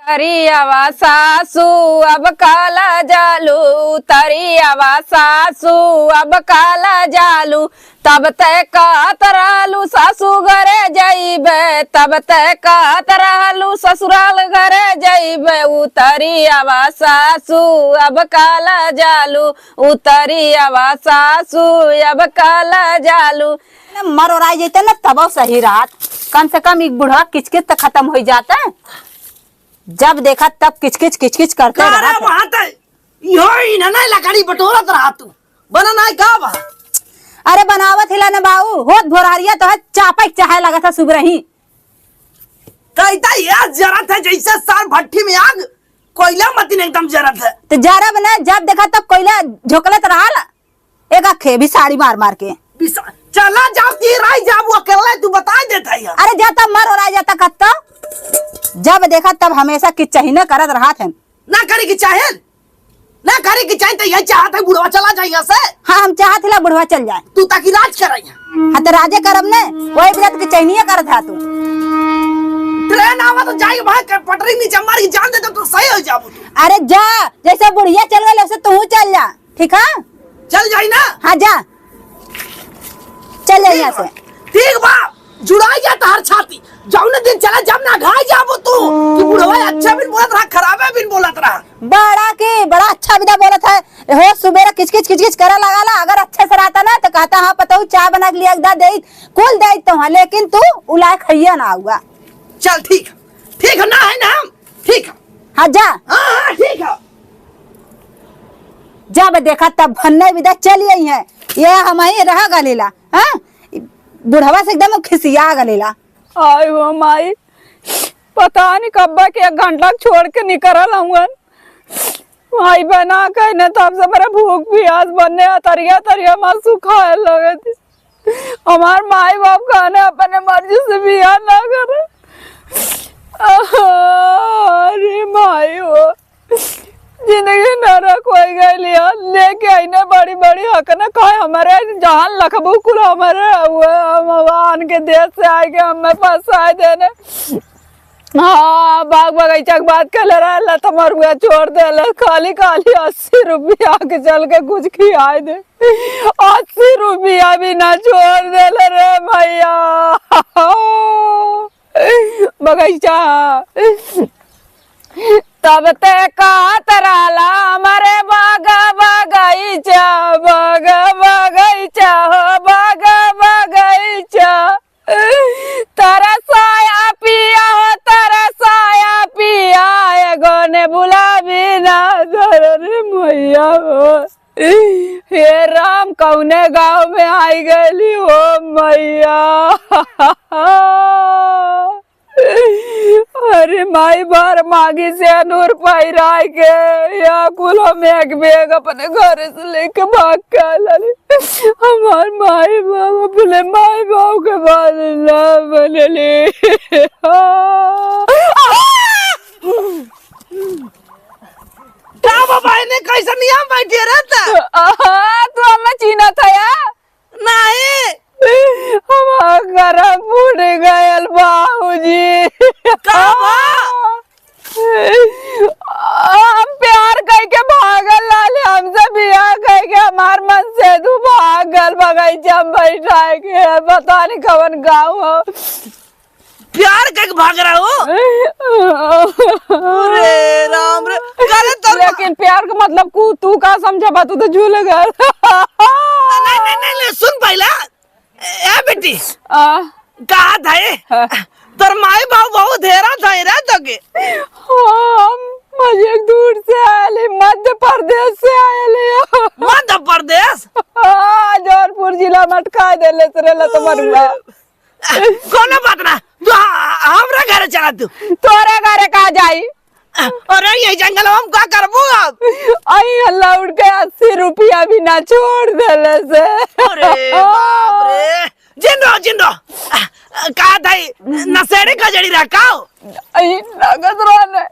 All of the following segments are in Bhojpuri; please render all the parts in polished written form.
तरियावा सासू अब काला जालू, तरियावा सासू अब काला जालू। तब तय कहत रहलू सासू घरे जइबे, तब तय कहत रहलू ससुराल घरे जइबे। उतरियावा सासू अब काला जालू, उतरियावा सासू अब काला जालू। मरोराई जैते ना तब सही रात, कम से कम एक बुढ़ा किचकिच तो खत्म हो जाता है। जब देखा तब किचकिच किचकिच करते लकड़ी बटोरत रहा तू बना नहीं का बा? अरे बनावत हिला ना बाऊ, होत भोरारिया तो है चापा चाहे लगा था सुबह ही। कहता ये जरत है जैसे साल भट्टी में आग, कोयला मत एकदम जरत है। तो जरा बना जब देखा तब कोयला झोंकलत रहा, एक आखे भी साड़ी मार मार के। चला जाओ तीराई जाबू अकेला तू बता देता है। अरे जाता मर हो रहा जाता कत्ता, जब देखा तब हमेशा किचहीने करत रहा थे। ना करे की चाहे ना करे की चाहे तो ये चाहता है बुढ़वा चला जाए यहाँ से। हाँ हम चाहत ला बुढ़वा चल जाए, तू तक इलाज कराइया। हाँ तो राजे करब ने वही बिना तो किचहीने करत था तू। ट्रेन आवा तो जाए वहाँ पटरी नीचे मार के जान दे तो सही हो जाबू। अरे जा, जैसे बुढ़िया चल गए वैसे तू चल जा, ठीक है? चल जाई ना। हाँ जा, चल जाए यहाँ से। ठीक बा, जुड़ाई जा तार छाती जौने दिन चला जब ना घाय जाबो तू कि बुढ़वा अच्छा बिन बोलत रहा खराबे बिन बोलत रहा। बड़ा अच्छा विदा बोलत है हो, सुबेरा किचकिच किचकिच करा लगा ला। अगर अच्छे से रहता ना तो कहता हाँ पता चाय बना के लिया दे कुल दे तो हाँ, लेकिन तू उलाय खइया ना हुआ। चल ठीक ठीक है ना, है ना ठीक है। हाँ जा, हाँ ठीक है। जब देखा तब भन्ने विदा चली आई है, ये हम ही रहा गलेला। हाँ बुढ़वा से एकदम खिसिया गलेला। आय हो माई, पता नहीं कब के 1 घंटा छोड़ के निकल आऊंगा भाई बना कहने तब से मेरा भूख प्यास बनने तरिया तरिया मासू खाए लगे थी। हमार माई बाप कहने अपने मर्जी से बियाह ना करे। अरे माई हो, जिंदगी नरक हो गई लेके आईने बड़ी बड़ी हक न खाए हमारे जहान लखबू कुल हमारे भगवान के देश से आए के हमें फंसाए देने। हाँ बाग बगीचा की बात कर ले रहा तो मरुआ छोड़ दे ले, खाली खाली 80 रुपया के चल के कुछ खियाए दे। 80 रुपया भी ना छोड़ दे ले रे भैया बगीचा। तब ते कहत रहला हमारे बागा बगीचा, बागा बगीचा हो बागा बगीचा। तरसाया पिया हो तरसाया पिया, एगो ने बुला भी ना रे मैया हो। हे राम कौने गाँव में आई गई हो मैया। अरे माई बार मांगी से नूर पाई राय के या कुलो में एक बेग अपने घर से लेके भाग के लाली। हमार माई बाबा बोले माई बाबू के बारे ना बने। क्या बाबा ने कैसा नियम बैठे रहता? तो हमें चीना था या नहीं हमारा घर फूट गयल बाबूजी। हम प्यार करके भागल लाले, हमसे बियाह करके हमार मन से तू भागल बगीचा में बैठा के पता नहीं कवन गाँव हो। प्यार करके भाग रहा हो? अरे राम रे, लेकिन प्यार का मतलब तू का समझा बा, तू तो झूल गया। नहीं सुन पहला ए बेटी कहा था तर माई बाबू बहुत हेरा था हम मुझे दूर से आये, मध्य प्रदेश से आये। मध्य प्रदेश? जौनपुर जिला मटका देले तो मरुआ। कोनो बात ना, तू हमरा घर चला, तू तोरे घरे कहा जाई? अरे ये जंगल हम क्या करबू अब? आई अल्लाह उठ के 80 रुपया भी ना छोड़ देले से। अरे बाप रे, जिंदो कहा था नशेड़ी खजड़ी रखाओ। आई नगद रोने,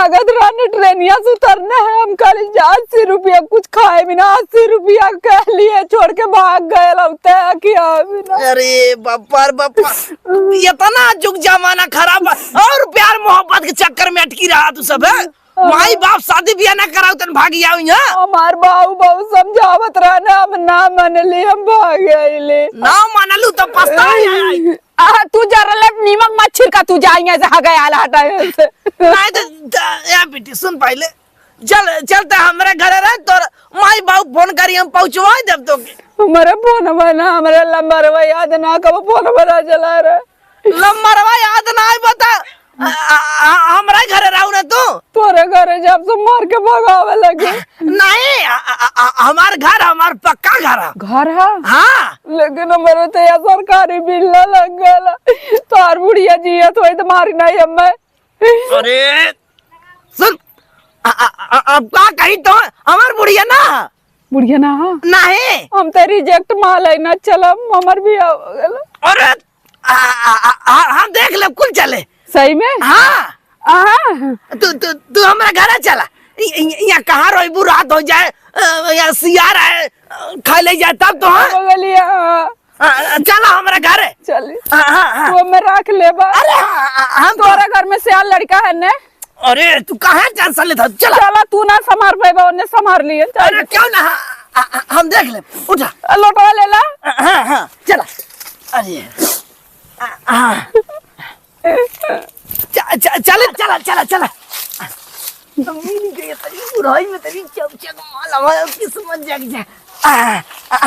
नगद रहने ट्रेनिया से उतरना है। हम कल 80 रुपया कुछ खाए बिना 80 रुपया कह लिए छोड़ के भाग गए लगता है क्या बिना। अरे बापा रे बापा, ये तो ना जुग जमाना खराब है और प्यार मोहब्बत के चक्कर में अटकी रहा तू सब है। माई बाप शादी ब्याह ना कराओ तन भाग जाओ यहाँ। हमार बाबू बहुत समझावत रहना, हम ना मनली हम भाग गए। ना मानलू तो पछताई। तू जरा ले नीमक मत छिड़का, तू जाएंगे जहाँ गया हटा से। नहीं तो या बेटी सुन पहले, चल चलते हमारे घर रह तो माई बाप फोन करी हम पहुंचवा जब तो हमारे फोन बना हमारे लंबरवा याद ना कब फोन बना चला रहे। लम्बरवा याद ना आई बता हमारे घर रहू ना तू। तोरे घर जब से मार के भगावे लगे। नहीं हमार घर हमार पक्का घर है। घर है हाँ लेकिन हमारे तो यहाँ सरकारी बिल ना लग गया। तार बुढ़िया जिया तो तुम्हारी नहीं हमें। अरे सुन अब का कही तो हमार बुढ़िया ना बुढ़िया ना नहीं हम तो रिजेक्ट माल है ना चलो हमार भी आ गया। अरे हम देख ले कुल चले सही में हाँ। तू हमारा घर चला, यहाँ कहाँ रोईबू रात हो जाए या सियार है खा ले जाए तब तो चला हमारा घर है। चलिए हाँ। वो मैं रख ले अरे हम तोरा घर में सियार लड़का है ने। अरे तू कहाँ टेंशन लेता चला चला तू ना संभार पाएगा उन्हें संभार लिए। अरे क्यों ना हम देख ले उठा लौटवा ले ला। हाँ चला। अरे चल चला चला चला मिल गई तेरी बुराई में तेरी चौचक माला किस्मत जग जाए।